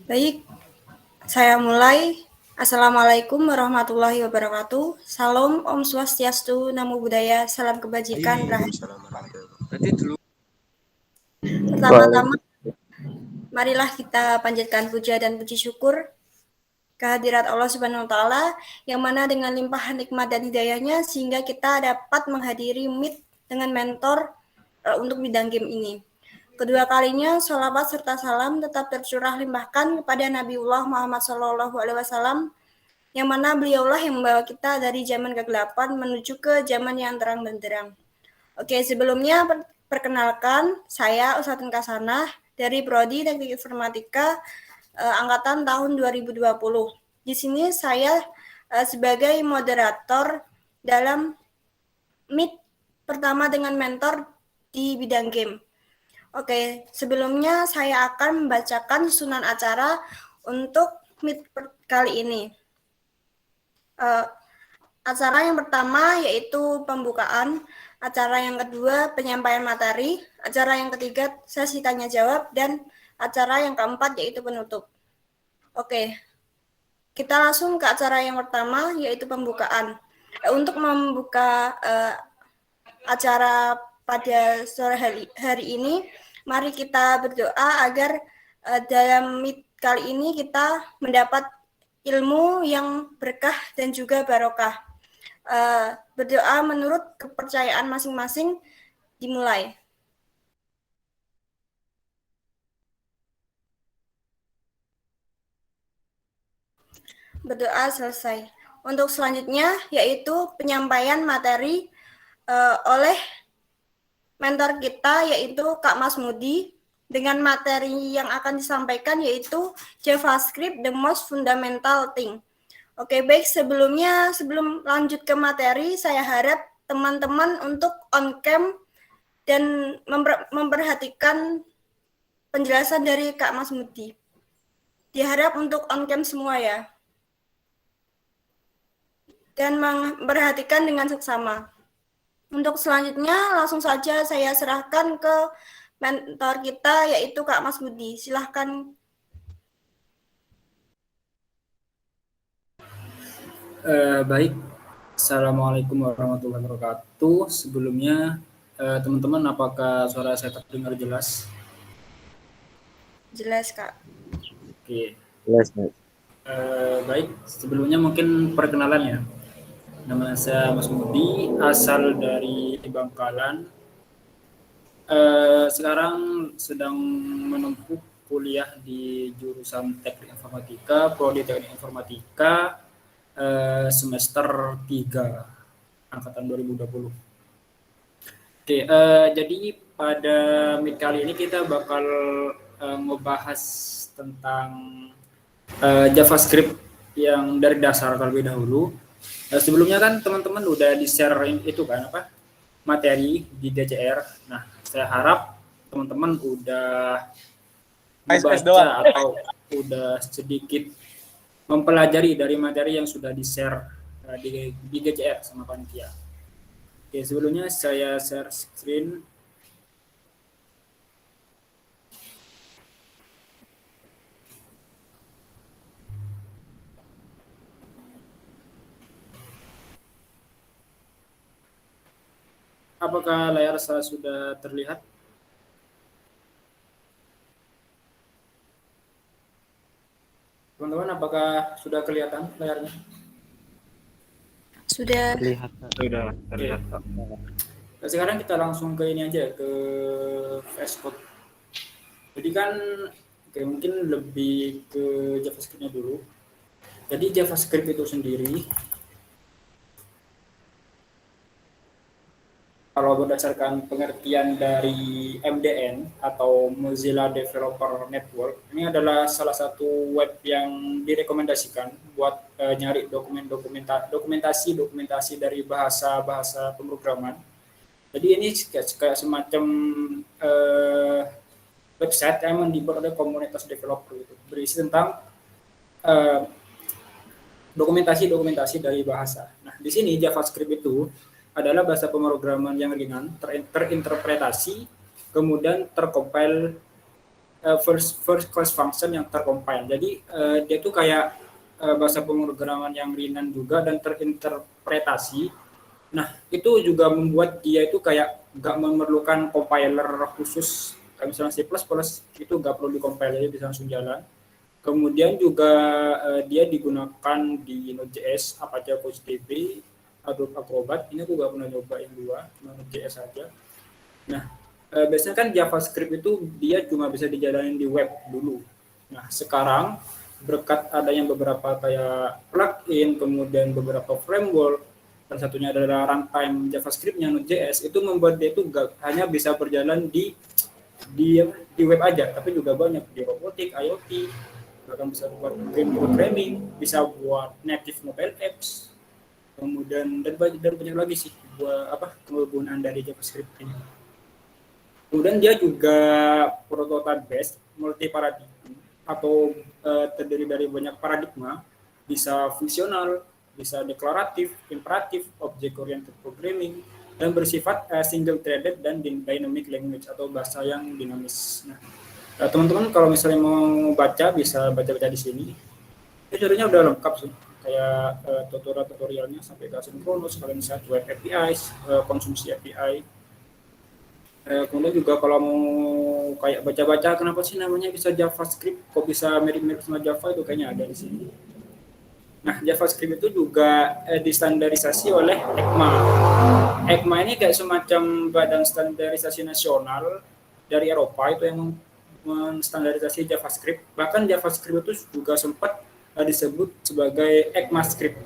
Baik, saya mulai. Assalamualaikum warahmatullahi wabarakatuh. Salam, Om Swastiastu, Namo Buddhaya, salam kebajikan, rahayu. Pertama-tama, marilah kita panjatkan puja dan puji syukur kehadirat Allah Subhanahu wa Ta'ala, yang mana dengan limpahan nikmat dan hidayahnya sehingga kita dapat menghadiri meet dengan mentor untuk bidang game ini. Kedua kalinya, sholawat serta salam tetap tercurah limpahkan kepada Nabiullah Muhammad SAW, yang mana beliaulah yang membawa kita dari zaman kegelapan menuju ke zaman yang terang benderang. Oke, sebelumnya perkenalkan, saya Ustadzah Kasanah dari Prodi Teknik Informatika angkatan tahun 2020. Di sini saya sebagai moderator dalam meet pertama dengan mentor di bidang game. Oke, sebelumnya saya akan membacakan susunan acara untuk meet kali ini. Acara yang pertama yaitu pembukaan, acara yang kedua penyampaian materi, acara yang ketiga sesi tanya jawab, dan acara yang keempat yaitu penutup. Oke, kita langsung ke acara yang pertama yaitu pembukaan. Untuk membuka acara pada sore hari ini, mari kita berdoa agar dalam meet kali ini kita mendapat ilmu yang berkah dan juga barokah. Berdoa menurut kepercayaan masing-masing, dimulai. Berdoa selesai. Untuk selanjutnya yaitu penyampaian materi oleh mentor kita yaitu Kak Mas Mudi, dengan materi yang akan disampaikan yaitu JavaScript, the most fundamental thing. Oke, baik, sebelum lanjut ke materi, saya harap teman-teman untuk on cam dan memperhatikan penjelasan dari Kak Mas Mudi. Diharap untuk on cam semua ya. Dan memperhatikan dengan seksama. Untuk selanjutnya, langsung saja saya serahkan ke mentor kita, yaitu Kak Mas Budi. Silahkan. Baik, Assalamualaikum warahmatullahi wabarakatuh. Sebelumnya, teman-teman, apakah suara saya terdengar jelas? Jelas, Kak. Oke. Jelas, Baik, sebelumnya mungkin perkenalan ya. Nama saya Mas Budi, asal dari Bangkalan. Sekarang sedang menempuh kuliah di jurusan Teknik Informatika, Prodi Teknik Informatika, semester 3, angkatan 2020. Oke, jadi pada meet kali ini kita bakal ngebahas tentang JavaScript yang dari dasar terlebih dahulu. Sebelumnya kan teman-teman udah di-share itu kan materi di DCR. Nah, saya harap teman-teman udah membaca atau udah sedikit mempelajari dari materi yang sudah di-share di DCR sama panitia. Oke, sebelumnya saya share screen. Apakah layar saya sudah terlihat? Teman-teman, apakah sudah kelihatan layarnya? Sudah terlihat. Nah, sekarang kita langsung ke ini aja, ke VS Code. Jadi kan mungkin lebih ke JavaScript-nya dulu. Jadi JavaScript itu sendiri, kalau berdasarkan pengertian dari MDN atau Mozilla Developer Network, ini adalah salah satu web yang direkomendasikan buat nyari dokumentasi dari bahasa pemrograman. Jadi ini kayak semacam website yang dibuat oleh komunitas developer itu, berisi tentang dokumentasi dari bahasa. Nah, di sini JavaScript itu adalah bahasa pemrograman yang ringan, terinterpretasi, kemudian tercompile first class function yang tercompile. Jadi dia tuh kayak bahasa pemrograman yang ringan juga dan terinterpretasi. Nah, itu juga membuat dia itu kayak nggak memerlukan compiler khusus. Kayak misalnya C++ itu nggak perlu di-compile, jadi bisa langsung jalan. Kemudian juga dia digunakan di Node.js, Apache CodeDB, Adobe Acrobat. Ini aku nggak pernah nyoba yang dua, cuma Node.js saja. Nah, biasanya kan JavaScript itu dia cuma bisa dijalanin di web dulu. Nah, sekarang berkat adanya beberapa kayak plugin, kemudian beberapa framework, salah satunya adalah runtime JavaScript-nya Node.js, itu membuat dia itu gak hanya bisa berjalan di web aja, tapi juga banyak di robotik, IoT, bahkan bisa buat game programming, bisa buat native mobile apps, kemudian dan banyak lagi sih buat kegunaan dari JavaScript ini. Kemudian dia juga prototype based, multi paradigma atau terdiri dari banyak paradigma, bisa fungsional, bisa deklaratif, imperatif, object oriented programming, dan bersifat single threaded dan dynamic language atau bahasa yang dinamis. Nah, teman-teman kalau misalnya mau baca bisa baca-baca di sini. Tutorialnya udah lengkap sih, kayak tutorial-tutorialnya sampai ke asinkronus, kalian bisa web APIs, konsumsi API. Kemudian juga kalau mau kayak baca-baca kenapa sih namanya bisa JavaScript, kok bisa mirip-mirip sama Java, itu kayaknya ada di sini. Nah, JavaScript itu juga distandarisasi oleh ECMA. ECMA ini kayak semacam badan standarisasi nasional dari Eropa itu yang menstandarisasi JavaScript. Bahkan JavaScript itu juga sempat disebut sebagai ECMAScript.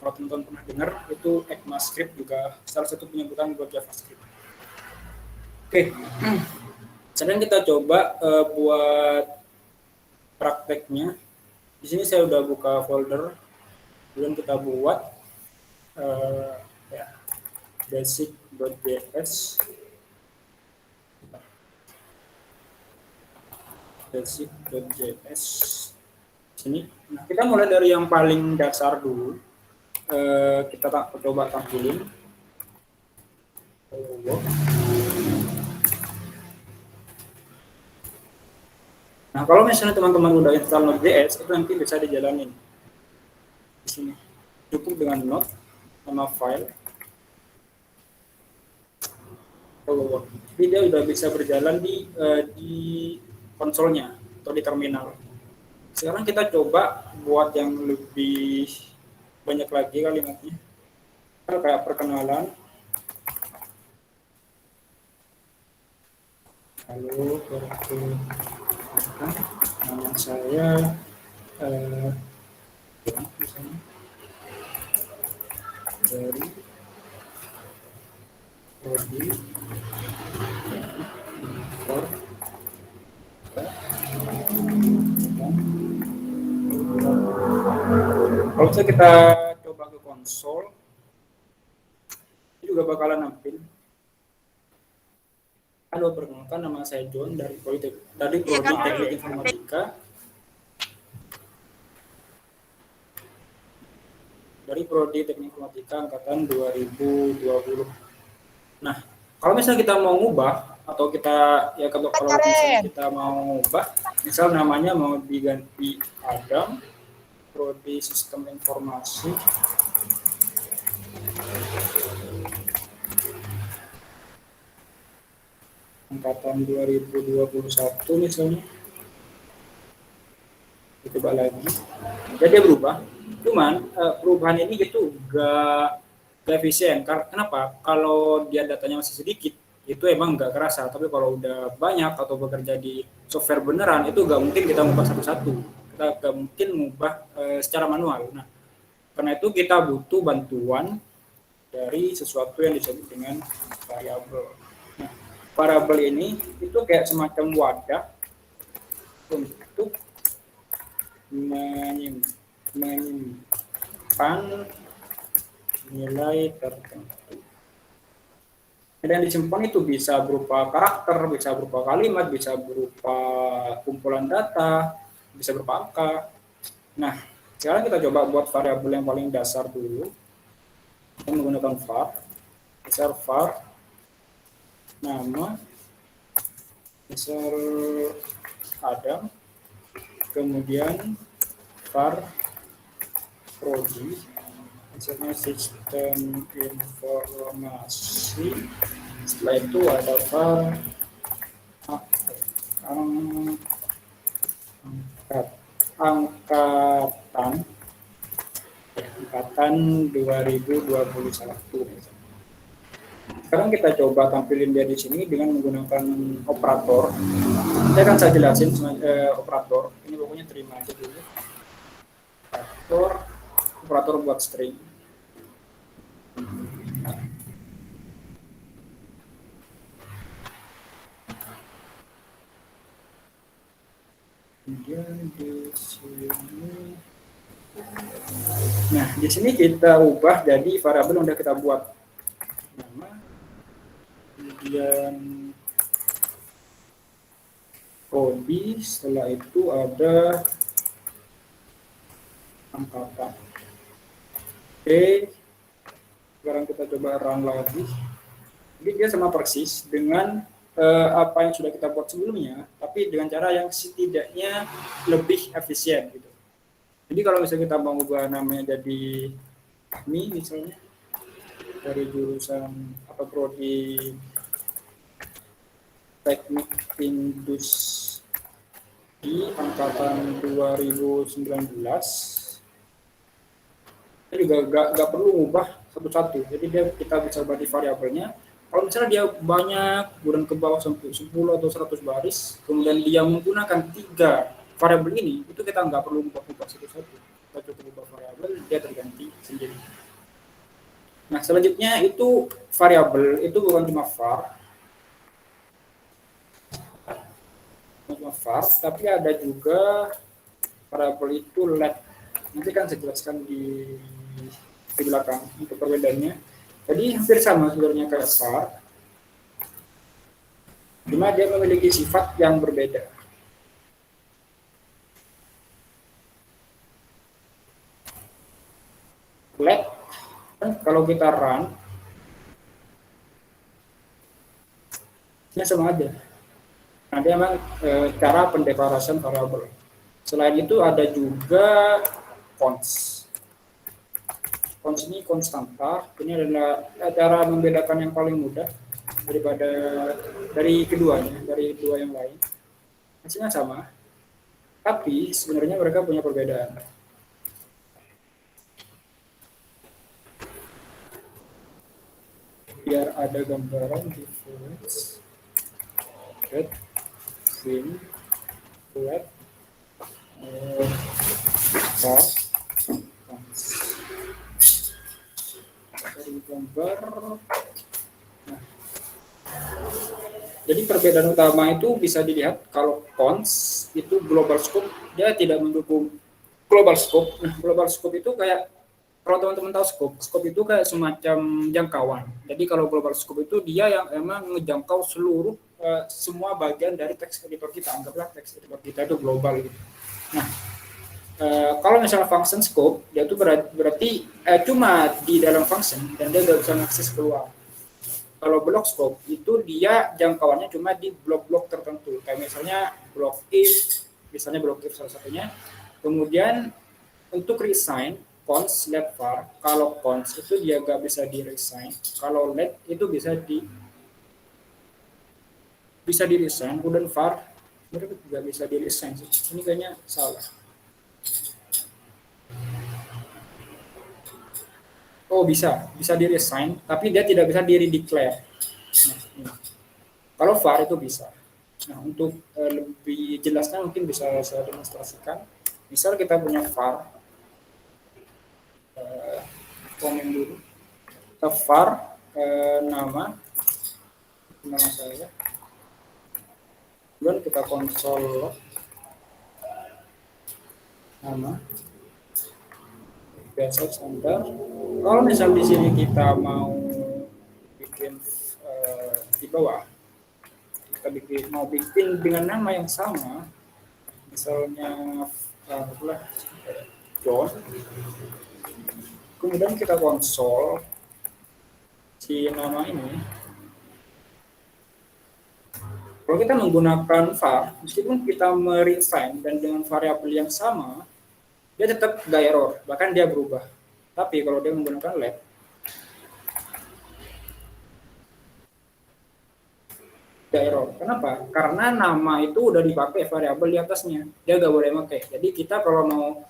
Kalau teman-teman pernah dengar, itu ECMAScript juga salah satu penyebutan buat JavaScript. Oke, sekarang kita coba buat prakteknya. Di sini saya udah buka folder, kemudian kita buat basic.js. Basic.js. Sini. Nah, kita mulai dari yang paling dasar dulu. Kita coba tampilin. Nah, kalau misalnya teman-teman udah install Node.js, itu nanti bisa dijalanin di sini. Cukup dengan Node sama file. Jadi dia udah bisa berjalan di konsolnya atau di terminal. Sekarang kita coba buat yang lebih banyak lagi kalimatnya. Kayak perkenalan. Halo, nama saya dari Prodi kalau misalnya kita coba ke konsol, ini juga bakalan nampil. Halo, perkenalkan nama saya John dari Prodi Teknik Informatika. Dari Prodi Teknik Informatika angkatan 2020. Nah, kalau misalnya kita mau ngubah atau kita kalau misalnya kita mau ngubah, misal namanya mau diganti Adam, Prodi Sistem Informasi. Angkatan 2021 misalnya. Coba lagi. Jadi dia berubah. Cuman perubahan ini gitu gak efisien. Kenapa? Kalau dia datanya masih sedikit, itu emang gak kerasa. Tapi kalau udah banyak atau bekerja di software beneran, itu gak mungkin kita ngubah satu-satu. Kita gak mungkin ngubah secara manual. Nah, karena itu kita butuh bantuan dari sesuatu yang disebut dengan variabel. Nah, variabel ini itu kayak semacam wadah untuk menyimpan nilai tertentu. Dan disimpan itu bisa berupa karakter, bisa berupa kalimat, bisa berupa kumpulan data, bisa berupa angka. Nah, sekarang kita coba buat variabel yang paling dasar dulu. Kita menggunakan var, besar var, nama, besar Adam, kemudian var prodi, misalnya sistem informasi. Setelah itu ada var angkatan 2021. Sekarang kita coba tampilin dia di sini dengan menggunakan operator. Nanti akan saya jelasin operator. Ini pokoknya terima aja dulu. Operator buat string. Kemudian di sini, nah di sini kita ubah jadi variabel yang udah kita buat, nama, kemudian prodi, setelah itu ada angkatan. Oke, sekarang kita coba run lagi. Jadi dia sama persis dengan apa yang sudah kita buat sebelumnya, tapi dengan cara yang setidaknya lebih efisien gitu. Jadi kalau misalnya kita mau ubah namanya jadi Mi misalnya, dari jurusan apa prodi teknik industri angkatan 2019, kita juga nggak perlu ubah satu-satu. Jadi kita bisa ubah di variabelnya. Kalau misalnya dia banyak, kemudian ke bawah sampai 10 atau 100 baris, kemudian dia menggunakan 3 variabel ini, itu kita nggak perlu ubah satu-satu. Kita cukup ubah variabel, dia terganti sendiri. Nah, selanjutnya itu variabel, itu bukan cuma var, tapi ada juga variabel itu let. Nanti kan saya jelaskan di belakang untuk perbedaannya. Jadi hampir sama sebenarnya kayak var, cuma dia memiliki sifat yang berbeda. Let, kalau kita run, ini sama aja. Nah, dia memang cara pendeklarasian variabel. Selain itu ada juga const. Const ini konstanta. Ini adalah cara membedakan yang paling mudah dari keduanya, dari dua yang lain. Hasilnya sama, tapi sebenarnya mereka punya perbedaan. Biar ada gambaran difference, red, green, red, dari gambar. Nah, jadi perbedaan utama itu bisa dilihat kalau const itu global scope, dia tidak mendukung global scope. Nah, global scope itu kayak, kalau teman-teman tahu scope itu kayak semacam jangkauan. Jadi kalau global scope itu dia yang emang ngejangkau seluruh semua bagian dari teks editor kita. Anggaplah teks editor kita itu global gitu. Nah, kalau misalnya function scope, dia itu berarti cuma di dalam function dan dia nggak bisa mengakses keluar. Kalau block scope itu dia jangkauannya cuma di blok-blok tertentu. Kayak misalnya block if, misalnya block if salah satunya. Kemudian untuk reassign, const let var, kalau const itu dia nggak bisa di reassign, kalau let itu bisa di reassign, kemudian var mereka juga bisa di reassign. Ini kayaknya salah. Oh bisa di reassign, tapi dia tidak bisa di redeclare. Nah, kalau var itu bisa. Nah, untuk lebih jelasnya mungkin bisa saya demonstrasikan. Misal kita punya var, komen dulu, kita var nama saya, kemudian kita konsol nama biasa standar. Kalau misal di sini kita mau bikin di bawah, kita mau bikin dengan nama yang sama, misalnya John, kemudian kita konsol si nama ini, Kalau kita menggunakan var, meskipun kita mereassign dan dengan variabel yang sama, dia tetap nggak error, bahkan dia berubah. Tapi kalau dia menggunakan let, dia error. Kenapa? Karena nama itu udah dipakai variabel di atasnya, dia nggak boleh pakai. Jadi kita kalau mau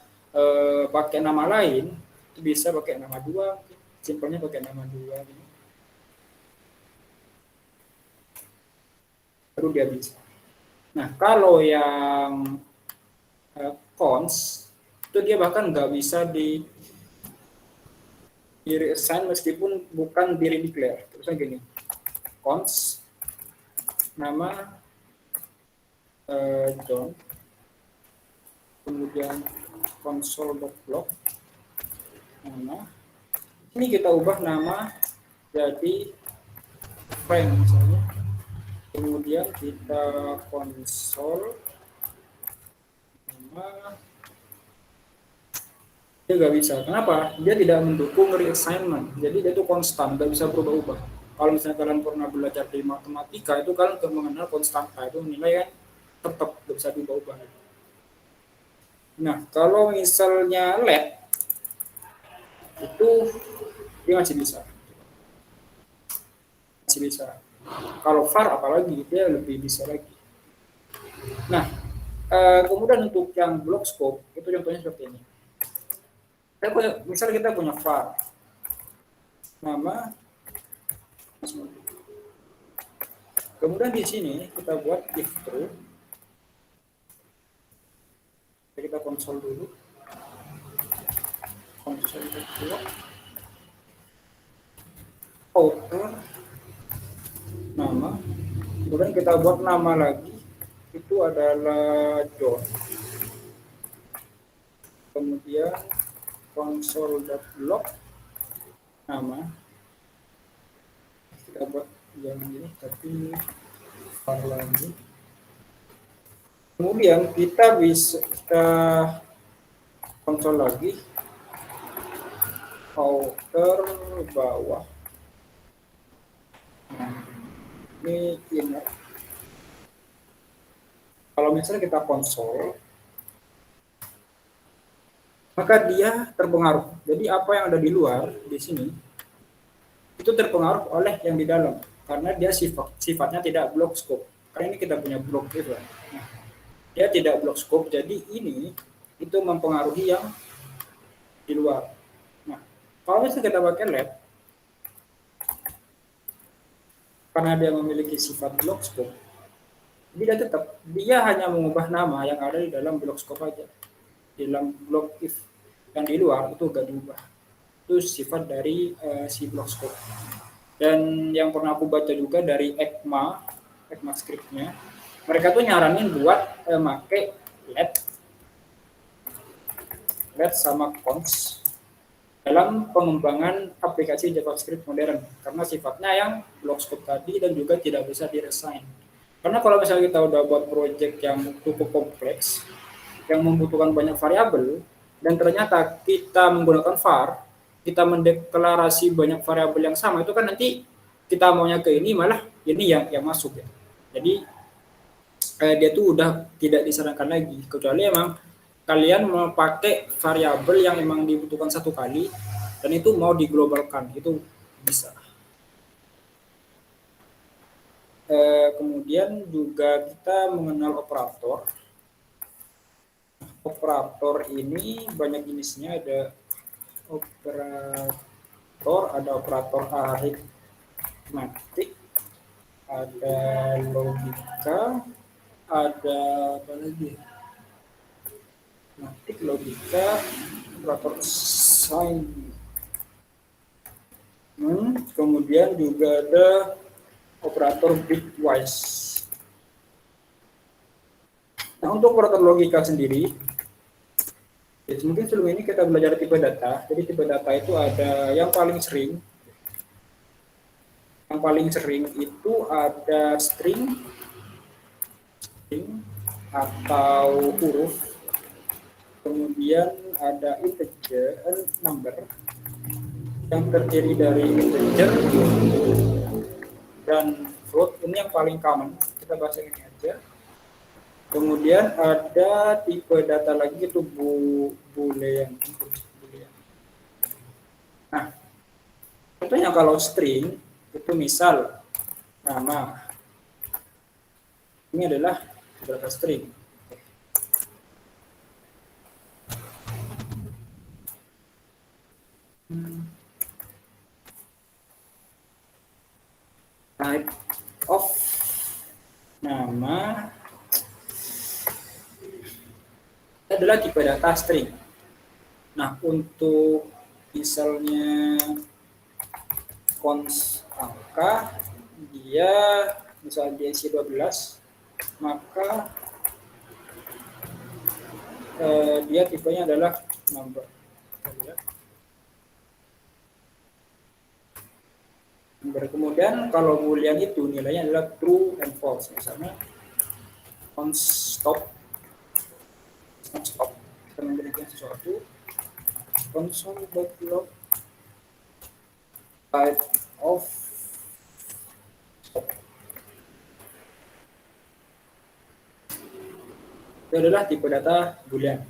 pakai nama lain, itu bisa pakai nama 2, simpelnya pakai nama 2. Baru dia bisa. Nah, kalau yang cons, itu dia bahkan nggak bisa di reassign meskipun bukan di declare. Terusnya gini, cons nama John, kemudian console.log nama, ini kita ubah nama jadi Frank misalnya, kemudian kita console nama, dia nggak bisa. Kenapa? Dia tidak mendukung reassignment, jadi dia itu konstan, nggak bisa berubah-ubah. Kalau misalnya kalian pernah belajar di matematika, itu kalian mengenal konstanta, itu nilai kan tetap nggak bisa diubah-ubah. Nah, kalau misalnya let, itu dia masih bisa. Masih bisa. Kalau var apalagi, dia lebih bisa lagi. Nah, kemudian untuk yang block scope, itu contohnya seperti ini. Misalnya kita punya var, nama, kemudian di sini kita buat if true, kita konsol dulu, konsol dulu, outer, nama, kemudian kita buat nama lagi, itu adalah John, kemudian console.log nama, kita buat yang ini tapi var lagi, kemudian kita bisa konsol lagi outer bawah, nah, ini inner. Kalau misalnya kita konsol, maka dia terpengaruh. Jadi apa yang ada di luar di sini itu terpengaruh oleh yang di dalam, karena dia sifatnya tidak block scope. Karena ini kita punya block gitu. Nah, dia tidak block scope, jadi ini itu mempengaruhi yang di luar. Nah, kalau misalnya kita pakai let, karena dia memiliki sifat block scope, dia hanya mengubah nama yang ada di dalam block scope aja. Di dalam block if yang di luar itu gak diubah. Itu sifat dari si block scope. Dan yang pernah aku baca juga dari ECMA scriptnya, mereka tuh nyaranin buat make let sama cons dalam pengembangan aplikasi JavaScript modern, karena sifatnya yang block scope tadi dan juga tidak bisa direassign. Karena kalau misalnya kita udah buat project yang cukup kompleks, yang membutuhkan banyak variabel, dan ternyata kita menggunakan var, kita mendeklarasi banyak variabel yang sama, itu kan nanti kita maunya ke ini, malah ini yang masuk ya. Jadi dia tuh udah tidak disarankan lagi, kecuali emang kalian mau pakai variabel yang emang dibutuhkan satu kali, dan itu mau diglobalkan, itu bisa. Kemudian juga kita mengenal operator. Operator ini banyak jenisnya, ada operator aritmatik, ada logika, ada apa lagi? Matik, logika, operator sign. Kemudian juga ada operator bitwise. Nah, untuk operator logika sendiri, mungkin sebelum ini kita belajar tipe data. Jadi tipe data itu ada yang paling sering. Yang paling sering itu ada string atau huruf. Kemudian ada integer, number yang terdiri dari integer dan float, ini yang paling common, kita bahas yang ini aja. Kemudian ada tipe data lagi itu boolean. Nah, contohnya kalau string itu misal nama, ini adalah data string. Type of nama adalah tipe data string. Nah, untuk misalnya cons angka, dia misalnya dia isi 12, maka dia tipenya adalah number. Kemudian kalau boolean itu nilainya adalah true and false. Misalnya cons stop, kita memberikan sesuatu, console.log type of stop. Itu adalah tipe data boolean.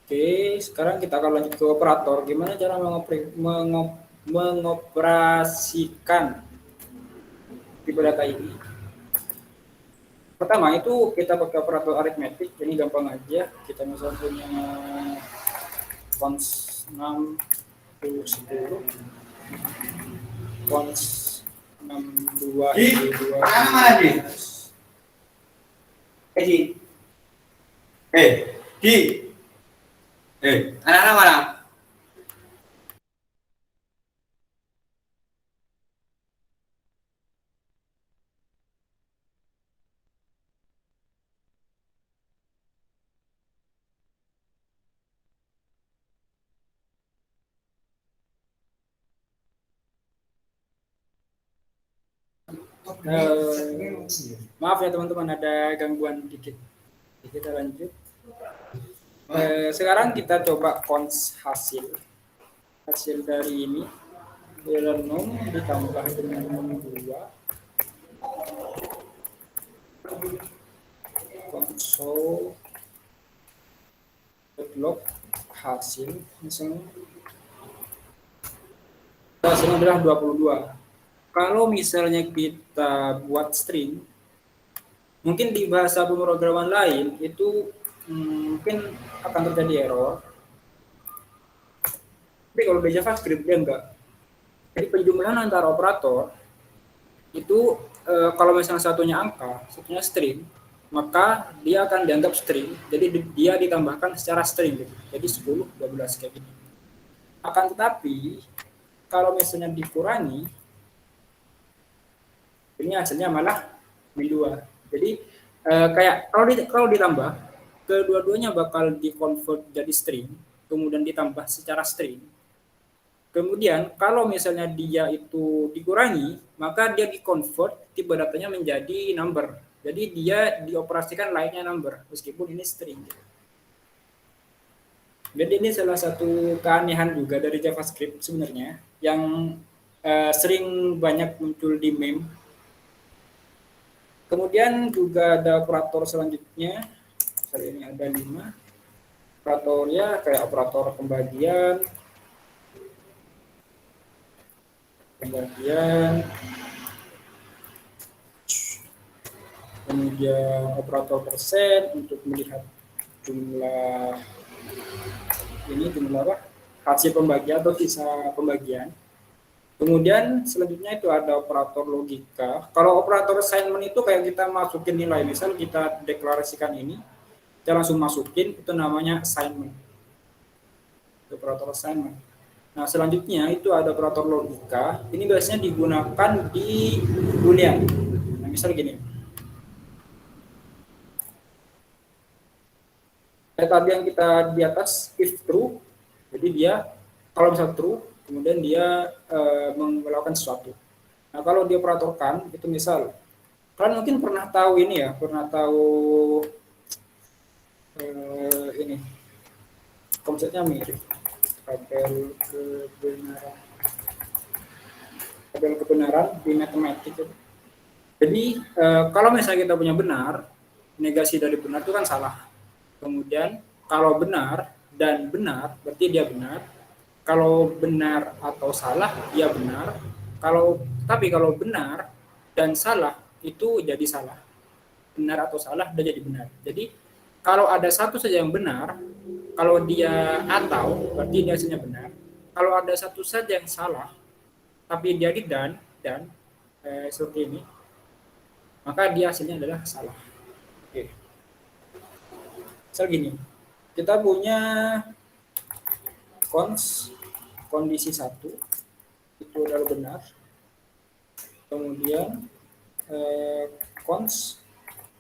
Oke, sekarang kita akan lanjut ke operator. Gimana cara mengoperasikan tipe data ini? Pertama itu kita pakai operator aritmetik. Ini gampang aja. Kita misalnya punya cons 6 to 10, cons 62 2 anak-anak mana? Maaf ya teman-teman, ada gangguan dikit. Kita lanjut. Sekarang kita coba cons hasil dari ini num ditambah dengan num 2 console.log hasil, misalnya hasilnya adalah 22. Kalau misalnya kita buat string, mungkin di bahasa pemrograman lain itu mungkin akan terjadi error. Tapi kalau di JavaScript dia enggak. Jadi penjumlahan antara operator itu kalau misalnya satunya angka, satunya string, maka dia akan dianggap string. Jadi dia ditambahkan secara string gitu. Jadi 10, 12 kayak gini. Akan tetapi kalau misalnya dikurangi, ini hasilnya malah min 2. Jadi kayak kalau ditambah, kedua-duanya bakal di-convert jadi string, kemudian ditambah secara string. Kemudian kalau misalnya dia itu dikurangi, maka dia di-convert tipe datanya menjadi number. Jadi dia dioperasikan layaknya number, meskipun ini string. Jadi ini salah satu keanehan juga dari JavaScript sebenarnya, yang sering banyak muncul di meme. Kemudian juga ada operator selanjutnya, misalnya ini ada 5. Operatornya kayak operator pembagian, kemudian operator persen untuk melihat jumlah apa? Hasil pembagian atau sisa pembagian. Kemudian selanjutnya itu ada operator logika. Kalau operator assignment itu kayak kita masukin nilai, misal kita deklarasikan ini, kita langsung masukin, itu namanya assignment. Operator assignment. Nah, selanjutnya itu ada operator logika. Ini biasanya digunakan di boolean. Nah, misal gini. Kayak tadi yang kita di atas, if true, jadi dia kalau misal true, kemudian dia melakukan sesuatu. Nah, kalau dia operatorkan, itu misal, kalian mungkin pernah tahu ini ya, ini, konsepnya mirip, tabel kebenaran. tabel kebenaran di matematik. Jadi kalau misalnya kita punya benar, negasi dari benar itu kan salah. Kemudian kalau benar dan benar berarti dia benar. Kalau benar atau salah dia benar. Kalau benar dan salah itu jadi salah. Benar atau salah udah jadi benar. Jadi kalau ada satu saja yang benar, kalau dia atau berarti dia hasilnya benar. Kalau ada satu saja yang salah, tapi dia di dan seperti ini, maka dia hasilnya adalah salah. Oke. Misal gini, kita punya kondisi satu itu adalah benar, kemudian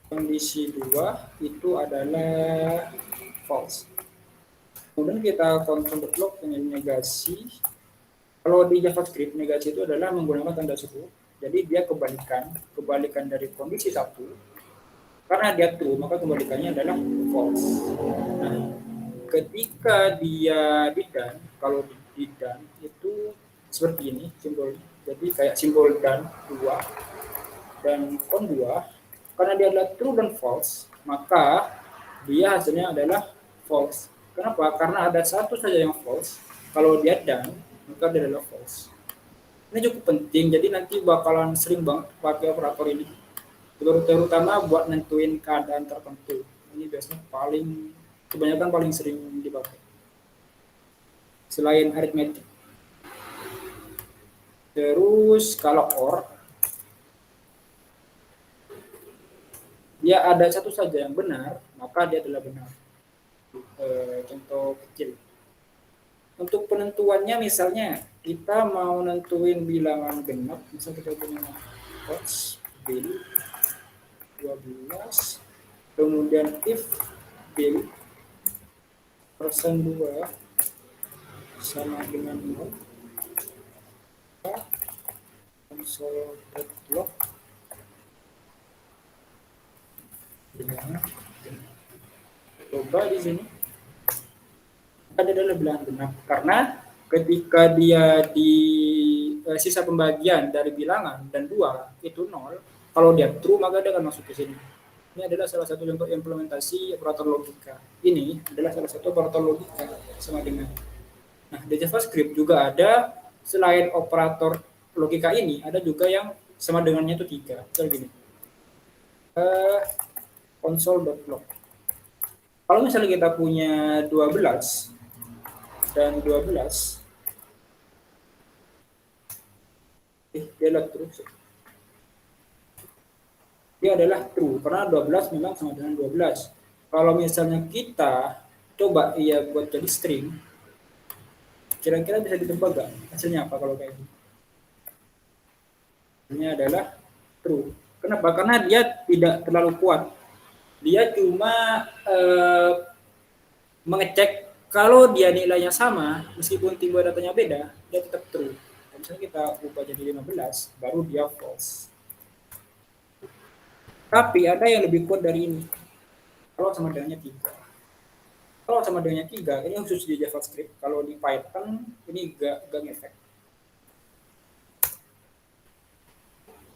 kondisi 2 itu adalah false. Kemudian kita kontrol deadlock dengan negasi. Kalau di JavaScript, negasi itu adalah menggunakan tanda suku. Jadi dia kebalikan dari kondisi 1. Karena dia true, maka kebalikannya adalah false. Nah, ketika dia dan, kalau dan itu seperti ini simbol. Jadi kayak simbol dan 2 dan kon 2. Karena dia adalah true dan false, maka dia hasilnya adalah false. Kenapa? Karena ada satu saja yang false. Kalau dia dan, maka dia adalah false. Ini cukup penting, jadi nanti bakalan sering banget pakai operator ini. Terutama buat nentuin keadaan tertentu. Ini biasanya kebanyakan paling sering dipakai. Selain aritmetik. Terus kalau or, dia ada satu saja yang benar, maka dia adalah benar. Contoh kecil. Untuk penentuannya misalnya kita mau nentuin bilangan genap, misalnya kita punya bill 12, kemudian if bill persen 2 sama dengan 0, console deadlock bilangan. Coba di sini ada adalah bilangan genap karena ketika dia di sisa pembagian dari bilangan dan 2 itu 0, kalau dia true maka dia akan masuk ke sini. Ini adalah salah satu contoh implementasi operator logika. Ini adalah salah satu operator logika sama dengan. Nah, di JavaScript juga ada selain operator logika ini, ada juga yang sama dengannya itu 3. Misalnya gini. Console.log. Kalau misalnya kita punya 12 dan 12, dia adalah true. Dia adalah true karena 12 memang sama dengan 12. Kalau misalnya kita coba buat jadi string, kira-kira bisa ditebak gak hasilnya apa kalau kayak gitu? Hasilnya adalah true. Kenapa? Karena dia tidak terlalu kuat. Dia cuma mengecek kalau dia nilainya sama, meskipun tipe datanya beda, dia tetap true. Misalnya kita ubah jadi 15, baru dia false. Tapi ada yang lebih kuat dari ini. Kalau sama dengannya 3. Kalau sama dengannya 3, ini khusus di JavaScript. Kalau di Python, ini gak ngefek.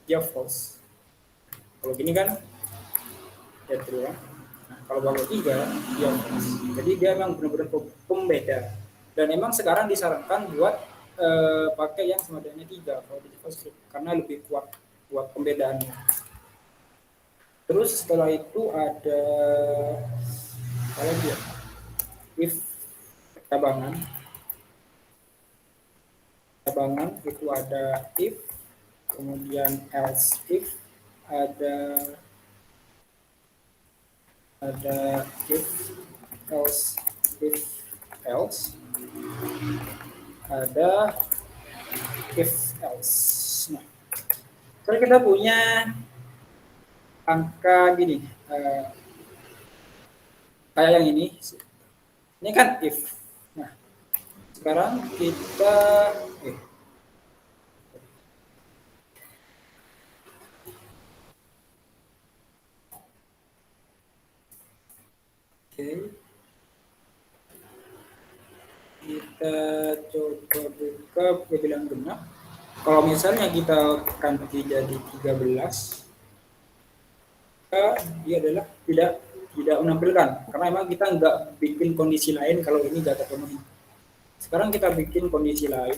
Dia false. Kalau gini kan, ya true ya. Nah, kalau bawah 3, dia false. Jadi dia memang benar-benar pembeda. Dan memang sekarang disarankan buat pakai yang sama dengannya 3 kalau di JavaScript. Karena lebih kuat buat pembedaannya. Terus setelah itu ada apa lagi ya? If cabangan itu ada if, kemudian else if, ada if else, ada if else. Nah, kalau kita punya angka gini, kayak yang ini kan if. Nah, sekarang kita kita coba buka bilangan genap. Kalau misalnya kita ganti jadi 13, dia adalah tidak menampilkan karena memang kita nggak bikin kondisi lain kalau ini nggak terpenuhi. Sekarang kita bikin kondisi lain,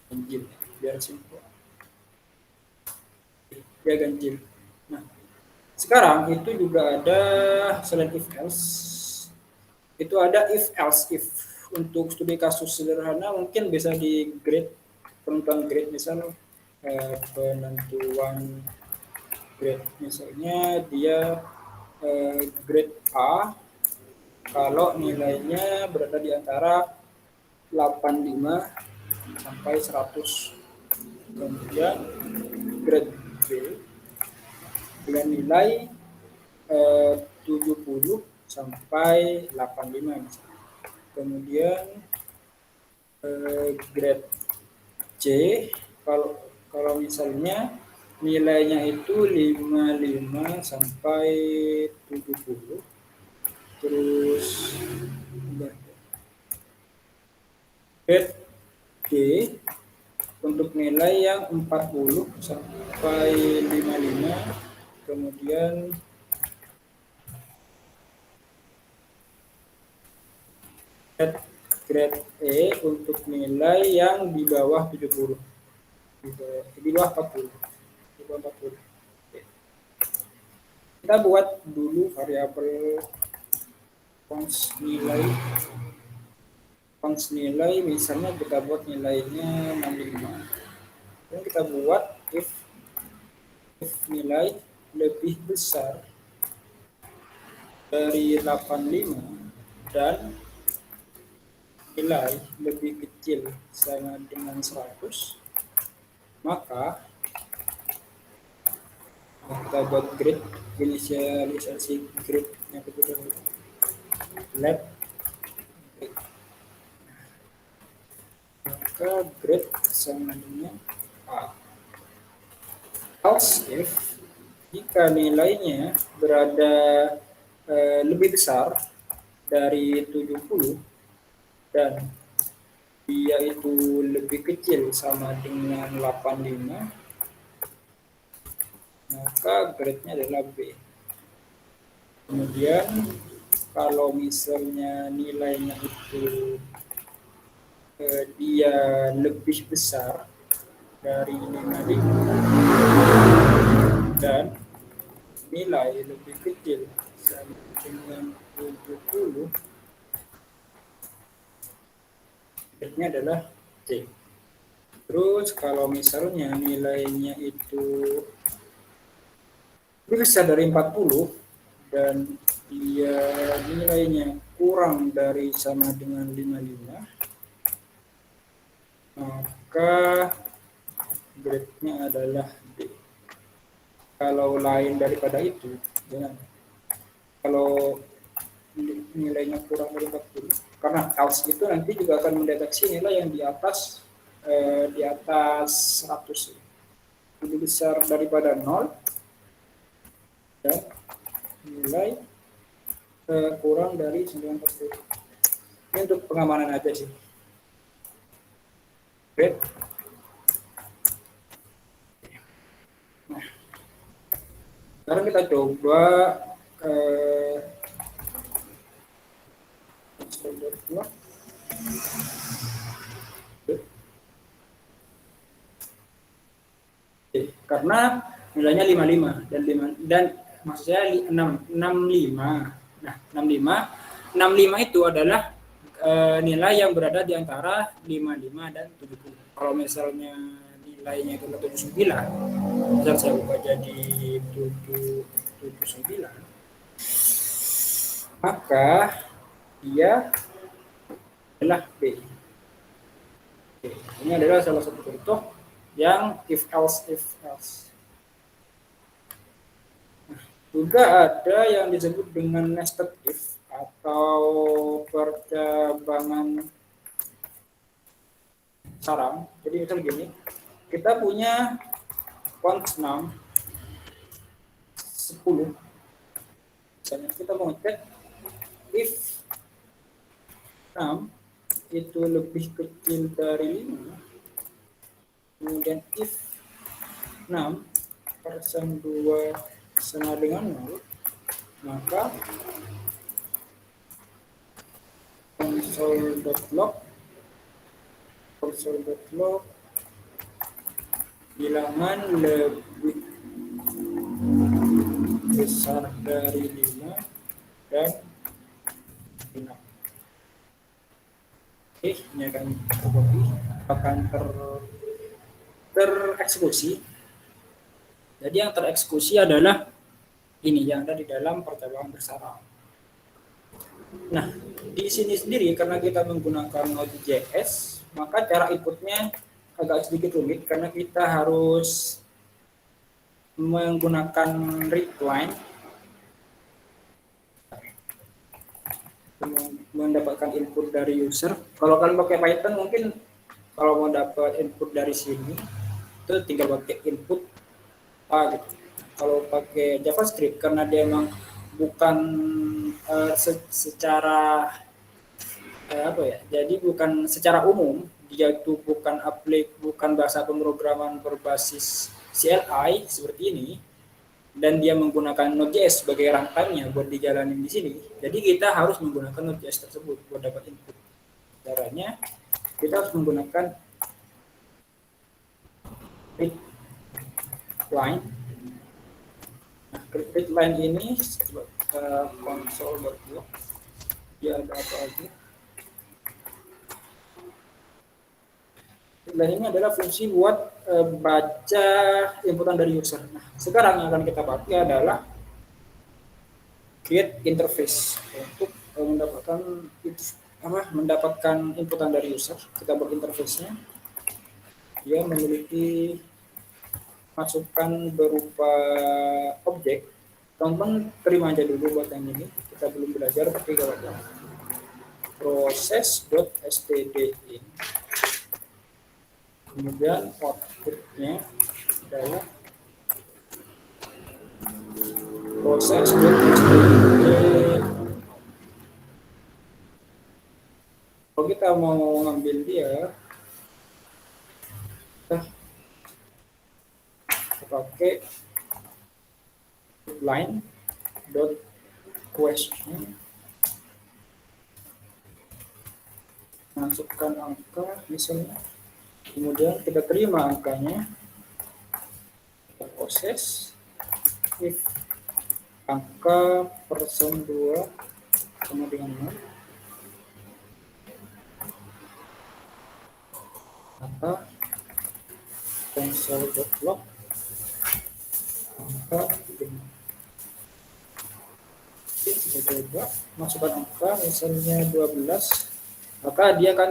ganjil biar simpel, dia ganjil. Nah, sekarang itu juga ada selain if else, itu ada if else if. Untuk studi kasus sederhana mungkin bisa di grade, penentuan grade misalnya penentuan grade misalnya dia grade A kalau nilainya berada di antara 85 sampai 100. Kemudian grade B dengan nilai 70 sampai 85 misalnya. Kemudian grade C kalau misalnya nilainya itu 55 sampai 70. Terus grade D untuk nilai yang 40 sampai 55. Kemudian grade E untuk nilai yang di bawah 70. Di bawah 40. Di bawah 40. Oke. Kita buat dulu variabel cons nilai misalnya kita buat nilainya 65. Dan kita buat if nilai lebih besar dari 85 dan nilai lebih kecil sama dengan 100, maka kita buat grade, inisialisasi grade yang kedua, let, maka grade sama dengan A. Else if jika nilainya berada lebih besar dari 70 dan dia itu lebih kecil sama dengan 85, maka grade-nya adalah B. Kemudian kalau misalnya nilainya itu dia lebih besar dari 55 dan nilai lebih kecil sama dengan 70, grade-nya adalah C. Terus kalau misalnya nilainya itu lebih besar dari 40 dan dia nilainya kurang dari sama dengan 55, maka grade-nya adalah D. Kalau lain daripada itu, jangan. Kalau nilainya kurang dari 40, karena else itu nanti juga akan mendeteksi nilai yang di atas 100, lebih besar daripada 0 dan nilai kurang dari 90. Ini untuk pengamanan aja sih. Grade. Nah, sekarang kita coba karena nilainya 55 dan maksud saya 65. Nah, 65 itu adalah nilai yang berada di antara 55 dan 70. Kalau misalnya nilainya itu 79, misal saya buka jadi 79, maka dia adalah B. Oke, ini adalah salah satu contoh yang if else. Nah, juga ada yang disebut dengan nested if atau percabangan sarang. Jadi misal gini, kita punya cons 6 10. Misalnya kita mau cek if 6 itu lebih kecil dari 5, kemudian if 6 persen 2 sama dengan 0, maka console.log bilangan lebih besar dari 5 dan 6. Oke, ini akan tereksekusi. Jadi yang tereksekusi adalah ini yang ada di dalam percobaan bersara. Nah, di sini sendiri karena kita menggunakan Node.js, maka cara inputnya agak sedikit rumit karena kita harus menggunakan read line mendapatkan input dari user. Kalau kalian pakai Python mungkin kalau mau dapat input dari sini itu tinggal pakai input A gitu. Kalau pakai JavaScript karena dia memang bukan secara apa ya? Jadi bukan secara umum, dia itu bukan bahasa pemrograman berbasis CLI seperti ini, dan dia menggunakan Node.js sebagai runtime-nya buat dijalanin di sini. Jadi kita harus menggunakan Node.js tersebut buat dapat input. Caranya kita harus menggunakan read line. Nah, read line ini console.log dia ada apa aja. Dan ini adalah fungsi buat baca inputan dari user. Nah, sekarang yang akan kita pakai adalah create interface untuk mendapatkan inputan dari user. Kita buat interface-nya. Dia memiliki masukan berupa objek. Teman-teman terima aja dulu buat yang ini. Kita belum belajar tapi gak apa-apa. Process.stdin. Kemudian outputnya adalah proses.stdin. Kalau kita mau ngambil dia, kita pakai line dot question, masukkan angka misalnya, kemudian kita terima angkanya, kita proses if angka persen 2 sama dengan 0, maka console.log angka genap. Oke, kita coba masukkan angka misalnya 12, maka dia akan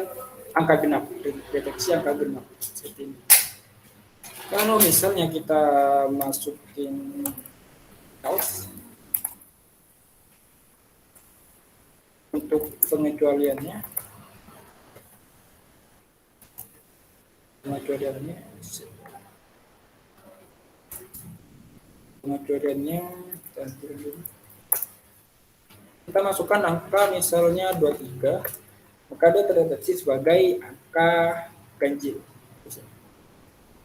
angka genap, deteksi angka genap seperti ini. Kalau misalnya kita masukin else untuk pengecualiannya kita masukkan angka misalnya 23, maka dia terdeteksi sebagai angka ganjil.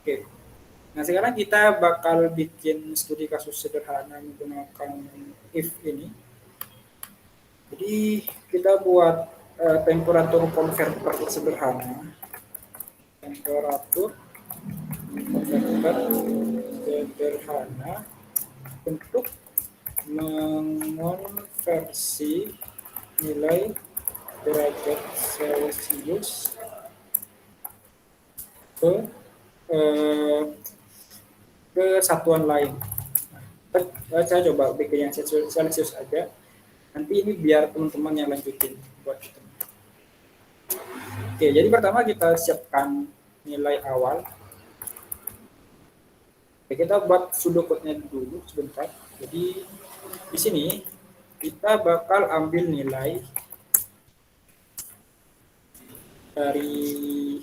Oke. Nah, sekarang kita bakal bikin studi kasus sederhana menggunakan if ini. Jadi kita buat temperatur converter sederhana. Temperatur converter sederhana untuk mengonversi nilai derajat Celcius ke satuan lain. Nah, saya coba bikin yang Celcius aja. Nanti ini biar teman-teman yang lanjutin buat kita. Oke, jadi pertama kita siapkan nilai awal. Oke, kita buat pseudocode-nya dulu sebentar. Jadi di sini kita bakal ambil nilai dari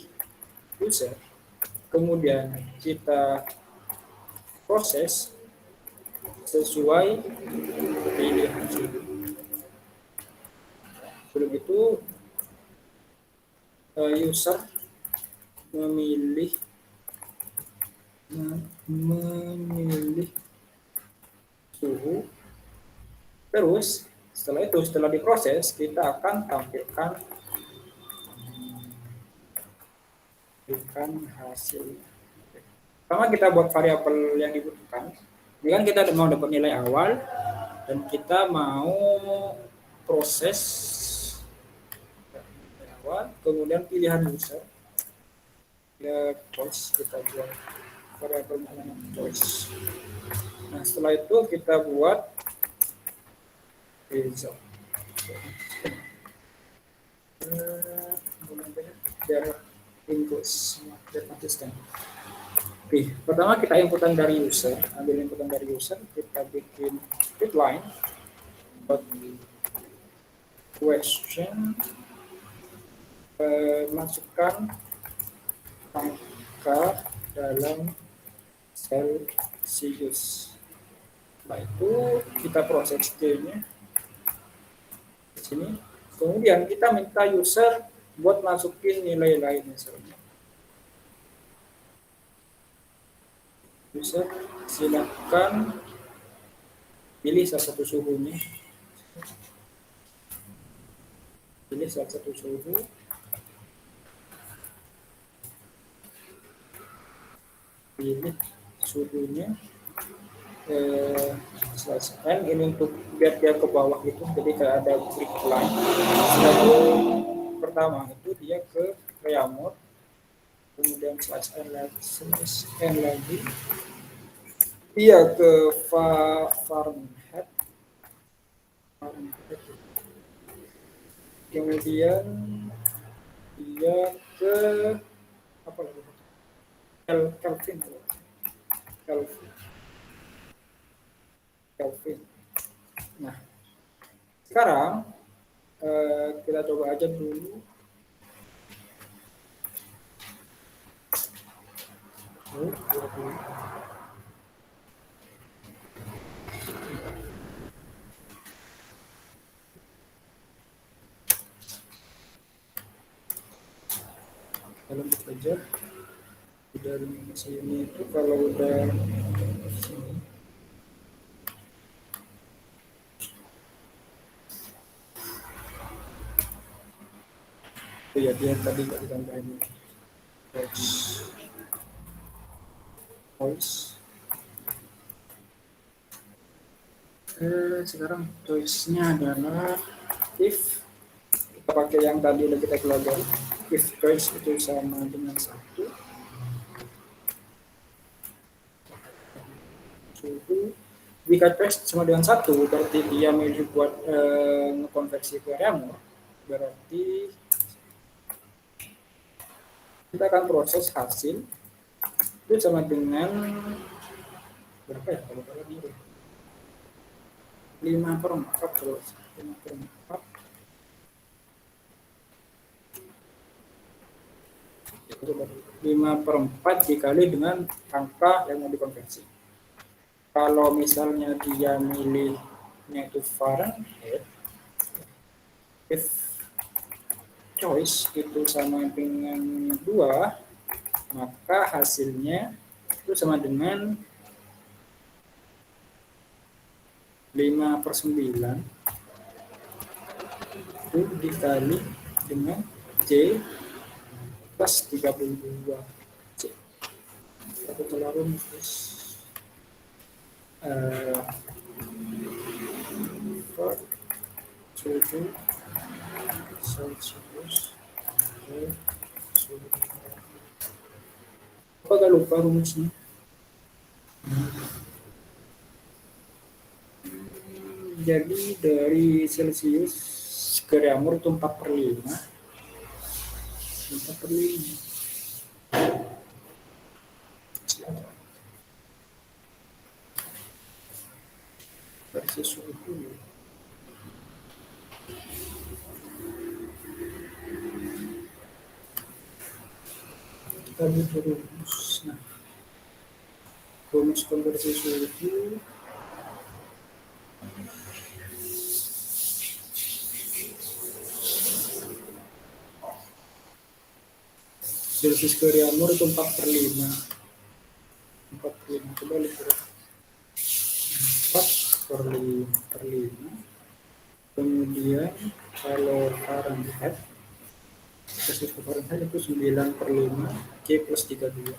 user, kemudian kita proses sesuai pilihan sudah. Sebelum itu user memilih suhu. Terus setelah diproses kita akan tampilkan hasil. Pertama kita buat variabel yang dibutuhkan. Ini kan kita mau dapat nilai awal dan kita mau proses nilai awal, kemudian pilihan user. Ya choice, kita buat variabel choice. Nah setelah itu kita buat result. Biar inputs biar konsisten. Oke, pertama kita inputan dari user, kita bikin readline dot question, masukkan angka dalam Celsius. Setelah itu kita proses D-nya di sini. Kemudian kita minta user buat masukin nilai lain misalnya. User silakan pilih salah satu suhunya. Pilih salah satu suhu. Pilih suhunya. Selesai. Ini untuk biar dia ke bawah gitu, jadi kayak ada break line. Setelah itu pertama itu dia ke reamort, kemudian /n lagi dia ke Fahrenheit, kemudian dia ke apa lagi, Kelvin. Nah sekarang kita coba aja dulu. Kalau bekerja dari sini itu kalau udah sini ya dia tadi nggak ditambahin voice. Sekarang choice-nya adalah if, kita pakai yang tadi udah kita pelajari, if choice itu sama dengan 1, suhu. Jika choice sama dengan 1 berarti dia milih buat ngekonversi ke reamort, berarti kita akan proses hasil itu sama dengan berapa ya kalau ini 5/4 terus 5/4 5/4 dikali dengan angka yang mau dikonversi. Kalau misalnya dia milihnya itu Fahrenheit, if choice itu sama dengan 2, maka hasilnya itu sama dengan 5/9 itu dikali dengan J plus 32 C. Satu telarun terus 7 Celsius. Apa gak lupa rumusnya? Jadi dari Celsius ke reamort itu 4/5. 4/5. Versi suhu. Kita butuh rumus. Nah, rumus konversi suhu Celsius ke Reaumur itu 4/5. 4/5. Coba lihat. 4/5. Kemudian kalau Fahrenheit, Celsius ke Fahrenheit itu 9/5 C plus 32.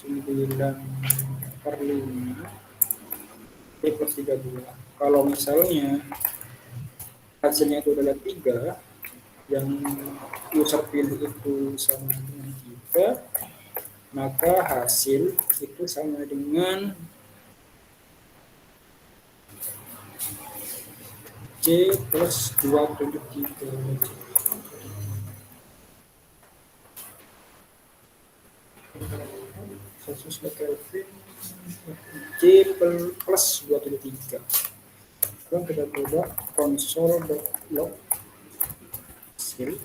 9/5 C plus 32. Kalau misalnya hasilnya itu adalah 3, yang user pilih itu sama dengan 3, maka hasil itu sama dengan C plus 2/3. Celsius per Kelvin C plus 2/3. Sekarang kita coba console.log hasil.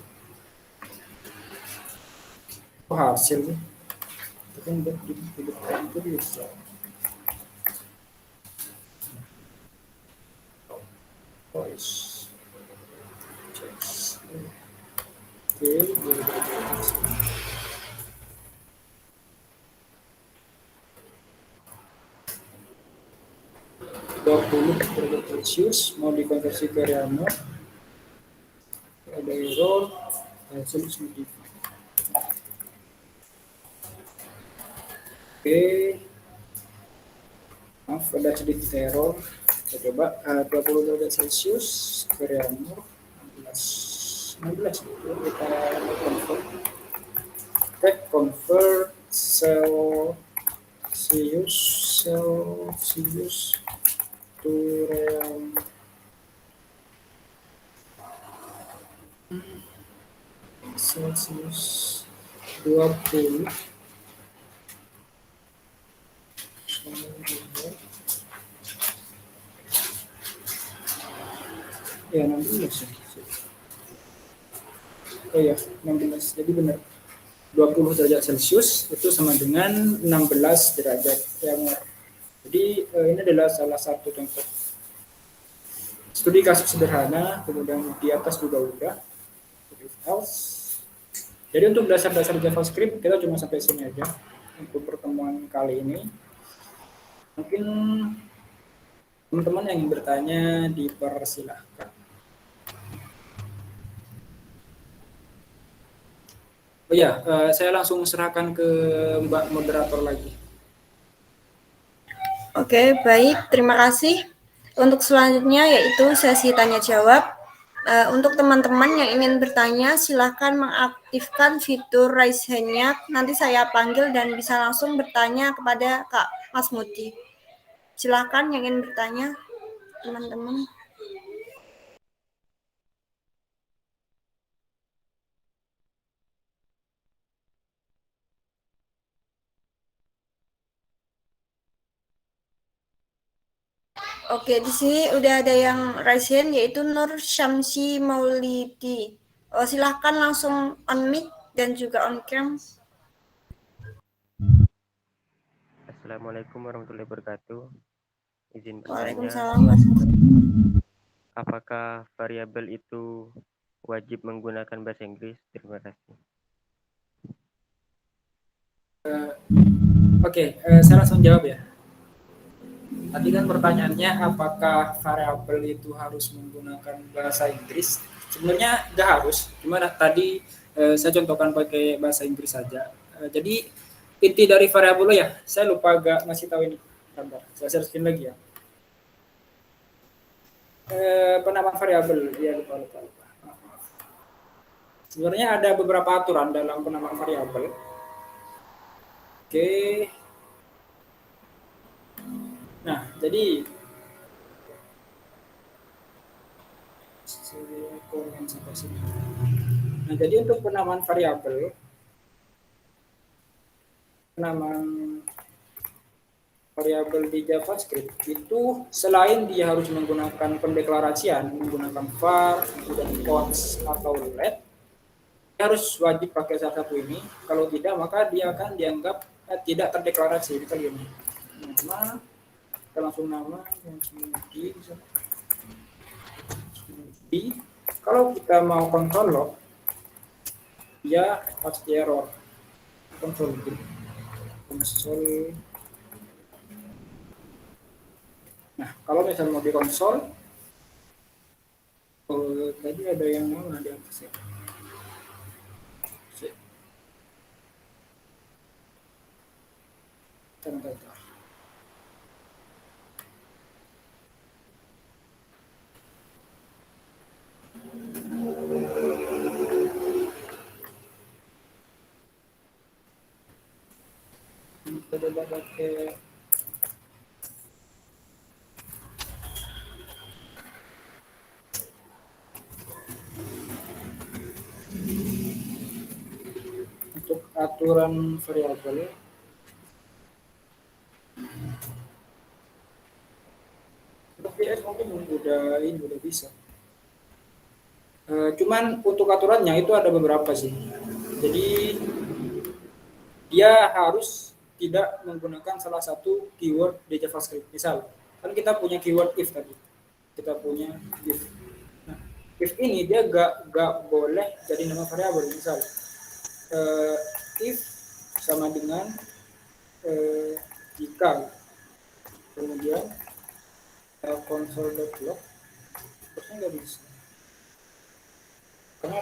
Hasil nih. Kita kan hidupkan itu bisa. Voice. Oke, 20 derajat Celcius mau dikonversi ke Reaumur, ada error, hasil sedikit. Oke, maaf ada sedikit error. Kita coba 20 derajat Celcius ke Reaumur 16 kita convert Celsius to Reaumur. Celsius 20 ya 16 ya. Oh ya 16, jadi benar 20 derajat Celcius itu sama dengan 16 derajat Reaumur. Jadi ini adalah salah satu contoh studi kasus sederhana, kemudian di atas juga udah. Jadi untuk dasar-dasar JavaScript kita cuma sampai sini aja untuk pertemuan kali ini. Mungkin teman-teman yang ingin bertanya dipersilahkan. Oh ya, saya langsung serahkan ke Mbak moderator lagi. Oke, baik. Terima kasih. Untuk selanjutnya yaitu sesi tanya jawab. Untuk teman-teman yang ingin bertanya, silahkan mengaktifkan fitur raise hand-nya. Nanti saya panggil dan bisa langsung bertanya kepada Kak Mas Muti. Silahkan yang ingin bertanya, teman-teman. Oke, di sini udah ada yang raise hand yaitu Nur Syamsi Maulidi. Silahkan langsung on mic dan juga on cam. Assalamualaikum warahmatullahi wabarakatuh. Izin bertanya, Waalaikumsalam. apakah variabel itu wajib menggunakan bahasa Inggris? Terima kasih. Oke, saya langsung jawab ya. Tadi kan pertanyaannya apakah variabel itu harus menggunakan bahasa Inggris? Sebenarnya nggak harus, cuma tadi saya contohkan pakai bahasa Inggris saja. Jadi inti dari variabel ya, saya lupa agak ngasih tahu ini. Bentar, saya searching lagi ya. Penamaan variabel, ya lupa. Sebenarnya ada beberapa aturan dalam penamaan variabel. Oke. Nah, jadi untuk penamaan variabel, di JavaScript itu selain dia harus menggunakan pendeklarasian, menggunakan var, kemudian quotes atau let, dia harus wajib pakai salah satu ini. Kalau tidak, maka dia akan dianggap tidak terdeklarasi. Kita lihat nama, kita langsung nama yang di. Kalau kita mau kontrol log, dia pasti error. konsol gitu. Konsol. Nah, kalau misalnya mau di konsol, tadi ada yang mana di atas ya? Bentar. Kita coba pakai untuk aturan variabel. Untuk PS mungkin udah bisa. Cuman untuk aturannya itu ada beberapa sih. Jadi dia harus tidak menggunakan salah satu keyword di JavaScript. Misal, kan kita punya keyword if tadi. Kita punya if. Nah, if ini dia gak boleh jadi nama variabel. Misal, if sama dengan jika, kemudian console.log, terusnya nggak bisa. Karena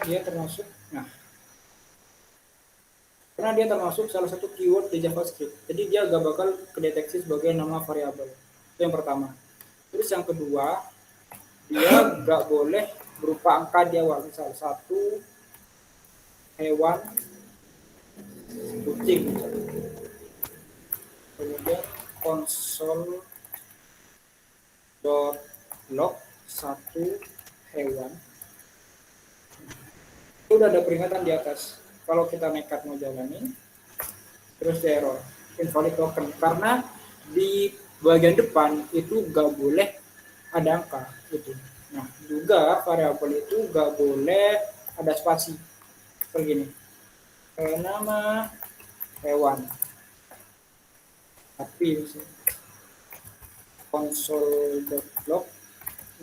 dia termasuk salah satu keyword di JavaScript. Jadi dia gak bakal kedeteksi sebagai nama variabel. Itu yang pertama. Terus yang kedua, dia gak boleh berupa angka di awal. Misal 1 hewan kucing. Kemudian console.log 1 hewan. Itu udah ada peringatan di atas. Kalau kita nekat mau jalanin, terus di error, invalid token, karena di bagian depan itu gak boleh ada angka gitu. Nah, juga variabel itu gak boleh ada spasi seperti gini, nama hewan, tapi console.log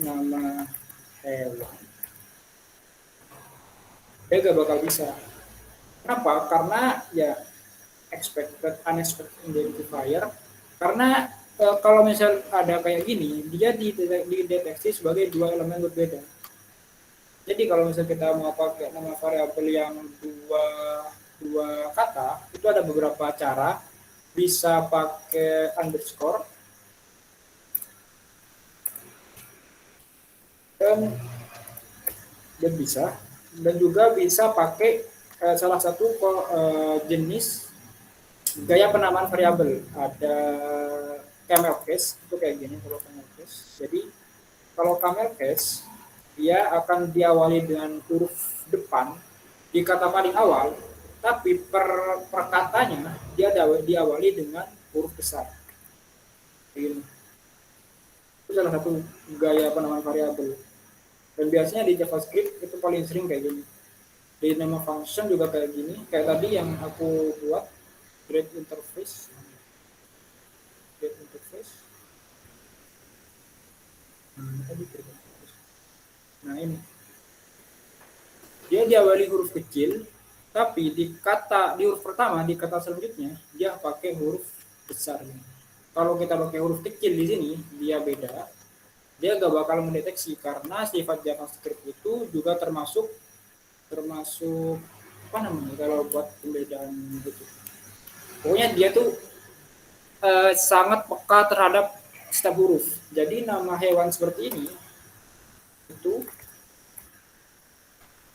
nama hewan, dia gak bakal bisa. Kenapa? Karena ya expected, unexpected identifier. Karena kalau misal ada kayak gini, dia dideteksi sebagai dua elemen berbeda. Jadi kalau misal kita mau pakai nama variabel yang dua kata, itu ada beberapa cara. Bisa pakai underscore dan bisa, dan juga bisa pakai salah satu jenis gaya penamaan variabel. Ada camel case, itu kayak gini kalau camel case. Jadi kalau camel case, dia akan diawali dengan huruf depan di kata paling awal, tapi per katanya dia diawali dengan huruf besar. Begini. Itu salah satu gaya penamaan variabel. Dan biasanya di JavaScript itu paling sering kayak gini. Di nama function juga kayak gini, kayak tadi yang aku buat get interface. Nah ini dia diawali huruf kecil, tapi di huruf pertama, di kata selanjutnya dia pakai huruf besar. Kalau kita pakai huruf kecil di sini, dia beda. Dia gak bakal mendeteksi karena sifat JavaScript itu juga termasuk apa namanya kalau buat pembedaan gitu. Pokoknya dia tuh sangat peka terhadap setiap huruf. Jadi nama hewan seperti ini itu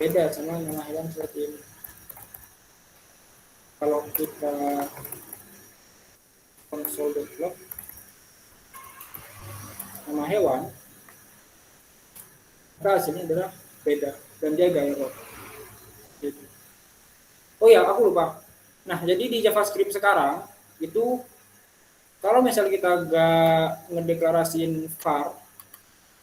beda sama nama hewan seperti ini. Kalau kita console.log nama hewan, maka hasilnya adalah beda dan dia gak error. Gitu. Oh ya, aku lupa. Nah, jadi di JavaScript sekarang itu kalau misalnya kita gak ngedeklarasiin var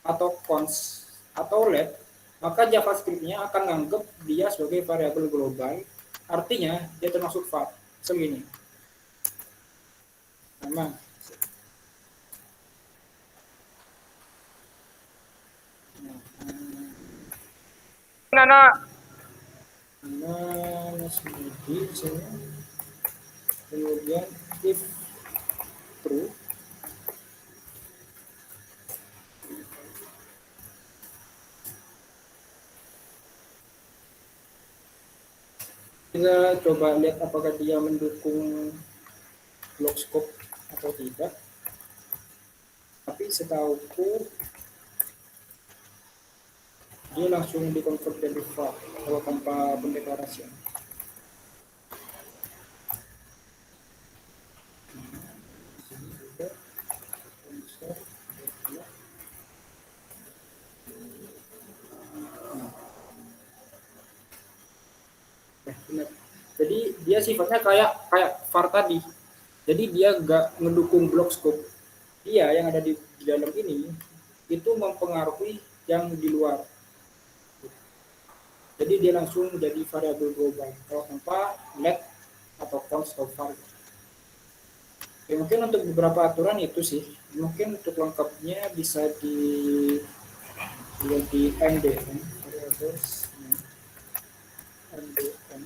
atau cons atau let, maka JavaScript-nya akan nganggap dia sebagai variabel global. Artinya dia termasuk var. Segini. Nama. Nama sendiri misalnya. Kemudian if true, kita coba lihat apakah dia mendukung block scope atau tidak. Tapi setauku dia langsung di-convert jadi var kalau tanpa pendeklarasian. Jadi dia sifatnya kayak var tadi. Jadi dia nggak ngedukung block scope. Dia yang ada di dalam ini itu mempengaruhi yang di luar. Jadi dia langsung jadi variabel global kalau tanpa let atau const atau var. Ya, mungkin untuk beberapa aturan itu sih. Mungkin untuk lengkapnya bisa di MDN variables MDN.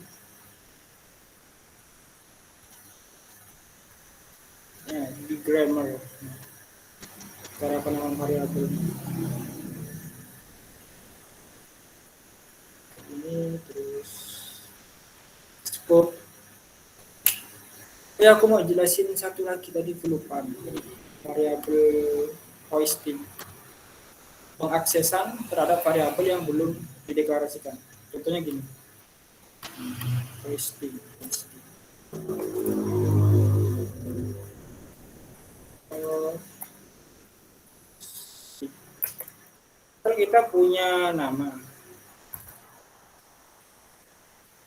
Ya, di grammar. Cara penamaan variabel. Ini terus scope. Ya, aku mau jelasin satu lagi tadi kelupaan. Variabel hoisting. Pengaksesan terhadap variabel yang belum dideklarasikan. Contohnya gini. Hoisting. Kita punya nama.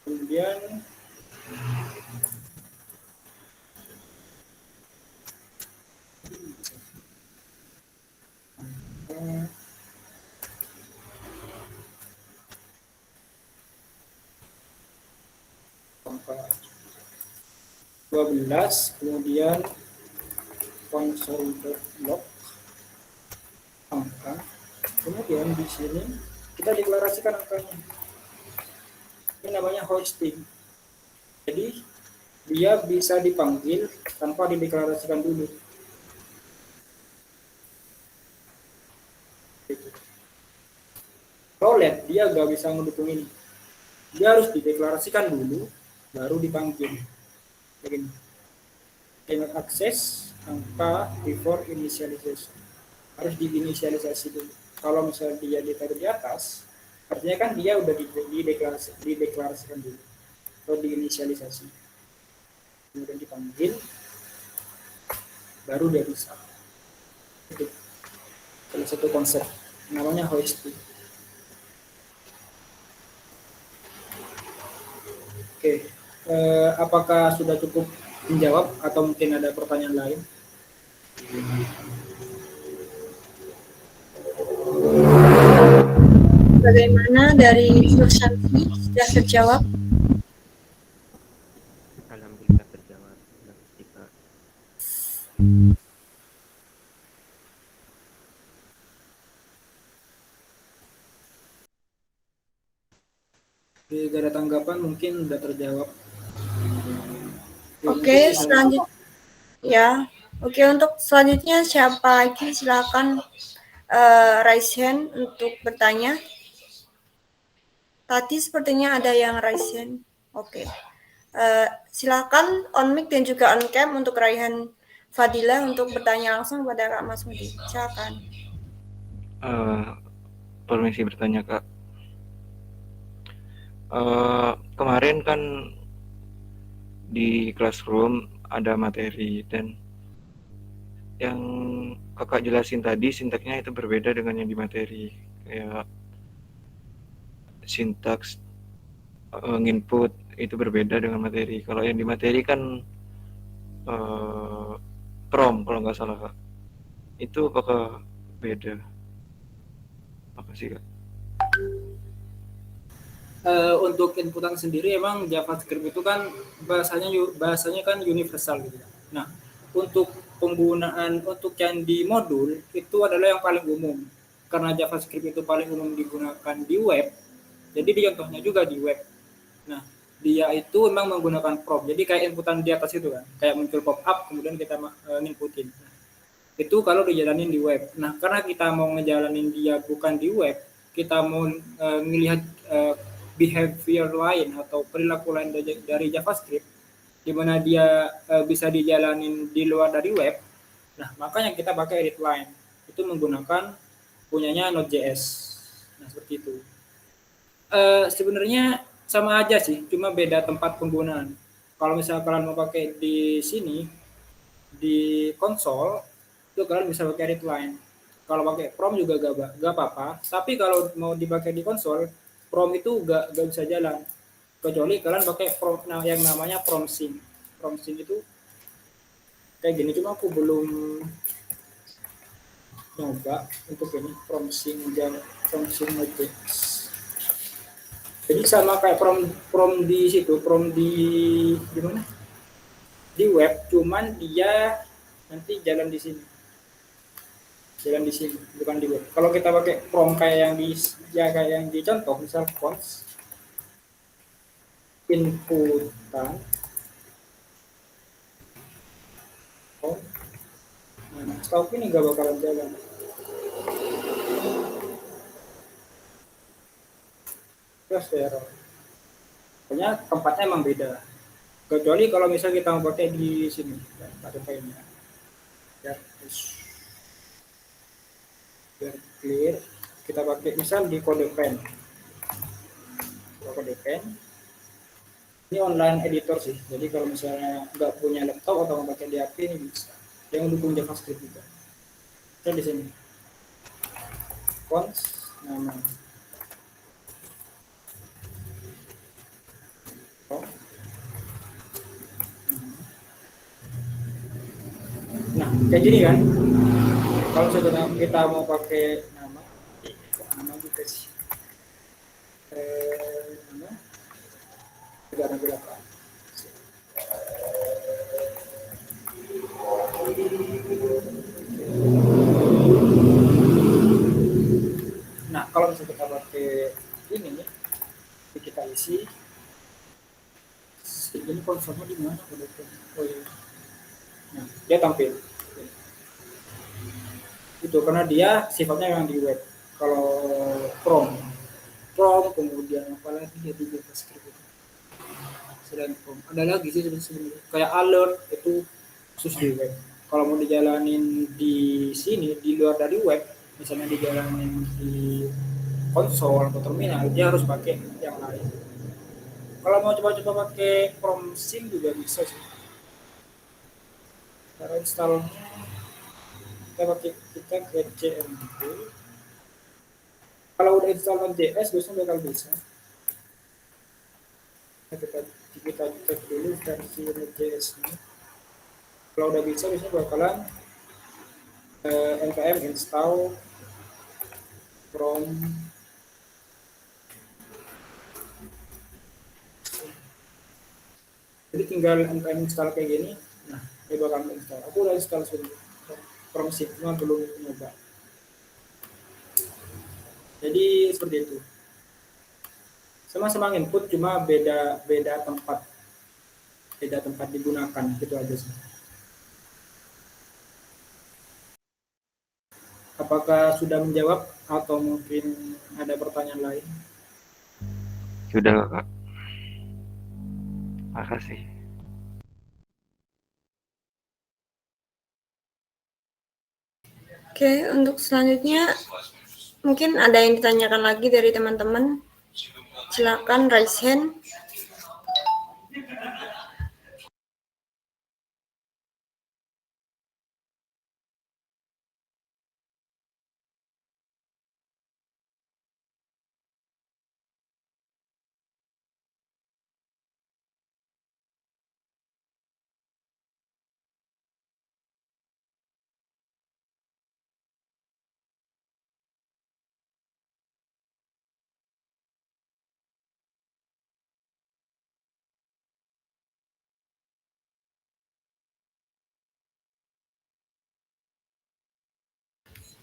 Kemudian angka 12, kemudian console.log angka, kemudian di sini kita deklarasikan angkanya. Ini namanya hoisting. Jadi dia bisa dipanggil tanpa dideklarasikan dulu. Kalau let dia nggak bisa mendukung ini. Dia harus dideklarasikan dulu, baru dipanggil. Begini. Cannot access angka before initialization. Harus diinisialisasi dulu. Kalau misalnya dia ditaruh di atas, artinya kan dia udah dideklarasikan dulu. Atau diinisialisasi. Kemudian dipanggil, baru dia bisa. Itu salah satu konsep. Namanya hoisting. Oke, apakah sudah cukup menjawab atau mungkin ada pertanyaan lain? Bagaimana dari Nursanti sudah terjawab? Alhamdulillah terjawab. Jika Jika ada tanggapan mungkin sudah terjawab. Oke, selanjutnya ya. Oke, untuk selanjutnya siapa lagi? Silakan raise hand untuk bertanya. Tadi sepertinya ada yang raise hand. Oke. Silakan on mic dan juga on cam untuk Raihan Fadila untuk bertanya langsung kepada Kak Mas Mudi. Silakan. Permisi bertanya Kak. Kemarin kan di classroom ada materi dan yang kakak jelasin tadi sintaksnya itu berbeda dengan yang di materi, kayak sintaks input itu berbeda dengan materi. Kalau yang di materi kan prom kalau nggak salah Kak, itu apakah beda? Makasih Kak. Untuk inputan sendiri emang JavaScript itu kan bahasanya kan universal gitu. Nah, untuk penggunaan untuk yang di modul itu adalah yang paling umum. Karena JavaScript itu paling umum digunakan di web, jadi di contohnya juga di web. Nah, dia itu memang menggunakan prompt. Jadi kayak inputan di atas itu kan, kayak muncul pop up kemudian kita nginputin. Itu kalau dijalanin di web. Nah, karena kita mau ngejalanin dia bukan di web, kita mau melihat behavior lain atau perilaku lain dari JavaScript, di mana dia bisa dijalanin di luar dari web. Nah, makanya kita pakai edit line. Itu menggunakan punyanya Node.js. Nah, seperti itu. Sebenarnya sama aja sih, cuma beda tempat penggunaan. Kalau misalnya kalian mau pakai di sini, di konsol, itu kalian bisa pakai edit line. Kalau pakai prompt juga gak apa-apa. Tapi kalau mau dipakai di konsol, prompt itu gak bisa jalan. Kecuali kalian pakai prompt yang namanya prompt sync. Prompt sync itu kayak gini, cuma aku belum nyoba untuk ini prompt sync dan prompt sync Node.js. Jadi sama kayak prompt di situ, prompt di mana? Di web, cuman dia nanti jalan di sini. Jalan di sini, bukan di web. Kalau kita pakai prompt kayak yang di contoh, misal const inputan nah, setahu ini nggak bakalan jalan. Terus error. Pokoknya tempatnya emang beda. Kecuali kalau misalnya kita mau pakai di sini, ada filenya. Biar clear, kita pakai misal di CodePen. CodePen. Ini online editor sih. Jadi kalau misalnya nggak punya laptop atau mau pakai di HP ini bisa. Yang dukung JavaScript juga. Kita di sini. Const nama. Nah, kayak gini kan. Kalau kita mau pakai nama juga sih. Nama negara berapa? Nah, kalau misalnya kita pakai ini, kita isi. Ini konsolnya di mana? Oh iya. Nah, dia tampil. Itu karena dia sifatnya yang di web. Kalau prompt kemudian apalagi dia di JavaScript itu. Selain prompt, ada lagi sih sebenarnya kayak alert itu khusus di web. Kalau mau dijalanin di sini di luar dari web, misalnya dijalanin di konsol atau terminal, dia harus pakai yang lain. Kalau mau coba-coba pakai prompt sync juga bisa sih. Cara installnya kita ke CMD. Kalau udah install Node.js biasanya bakal bisa. Kita cek dulu versi Node.js ini. Kalau udah bisa biasanya bakalan npm install from jadi tinggal npm install kayak gini. Nah, dia bakal install. Aku udah install sudah from sync, cuma belum nyoba. Jadi seperti itu. Sama-sama input, cuma beda tempat digunakan, gitu aja sih. Apakah sudah menjawab atau mungkin ada pertanyaan lain? Sudah, Kak. Makasih. Oke, untuk selanjutnya mungkin ada yang ditanyakan lagi dari teman-teman. Silakan raise hand.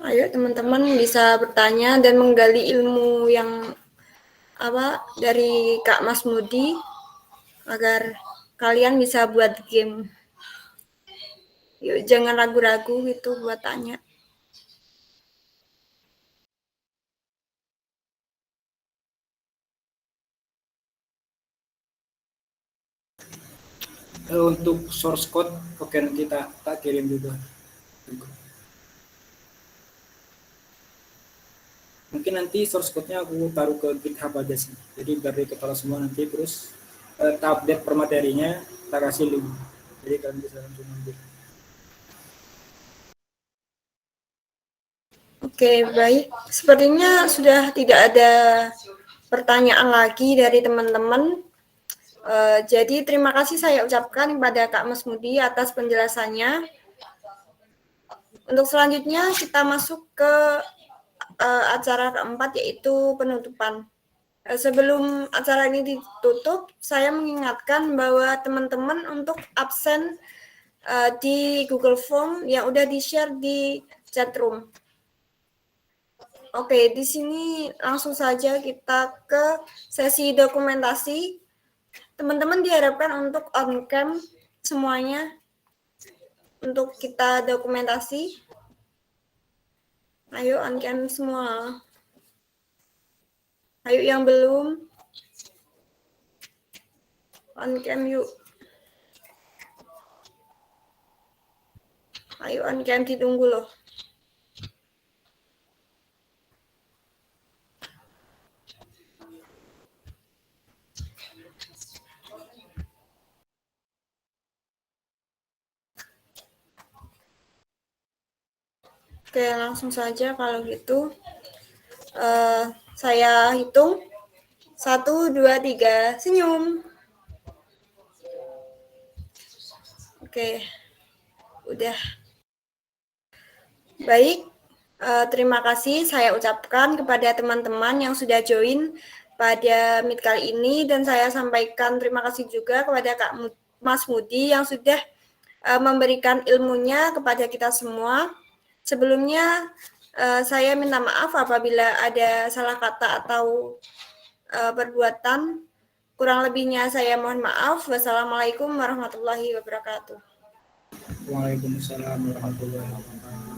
Ayo teman-teman bisa bertanya dan menggali ilmu yang dari Kak Mas Mudi. agar kalian bisa buat game. Yuk, jangan ragu-ragu gitu buat tanya. Untuk source code, oke, nanti tak kirim juga. Mungkin nanti source code-nya aku taruh ke GitHub aja sih. Jadi biar diketahui semua nanti, terus tak update per materinya, tak kasih link. Jadi kalian bisa langsung ambil. Oke, baik. Sepertinya sudah tidak ada pertanyaan lagi dari teman-teman. Jadi terima kasih saya ucapkan kepada Kak Masmudi atas penjelasannya. Untuk selanjutnya kita masuk ke acara keempat, yaitu penutupan. Sebelum acara ini ditutup, saya mengingatkan bahwa teman-teman untuk absen di Google Form yang udah di-share di chat room. Oke, di sini langsung saja kita ke sesi dokumentasi. Teman-teman diharapkan untuk on cam semuanya untuk kita dokumentasi. Ayo on cam semua. Ayo yang belum on cam yuk. Ayo on cam, ditunggu loh. Oke, langsung saja kalau gitu. Saya hitung 1, 2, 3, senyum. Oke, udah. Baik, terima kasih saya ucapkan kepada teman-teman yang sudah join pada Meet kali ini, dan saya sampaikan terima kasih juga kepada Kak Mas Mudi yang sudah memberikan ilmunya kepada kita semua. Sebelumnya saya minta maaf apabila ada salah kata atau perbuatan. Kurang lebihnya saya mohon maaf. Wassalamualaikum warahmatullahi wabarakatuh. Waalaikumsalam warahmatullahi wabarakatuh.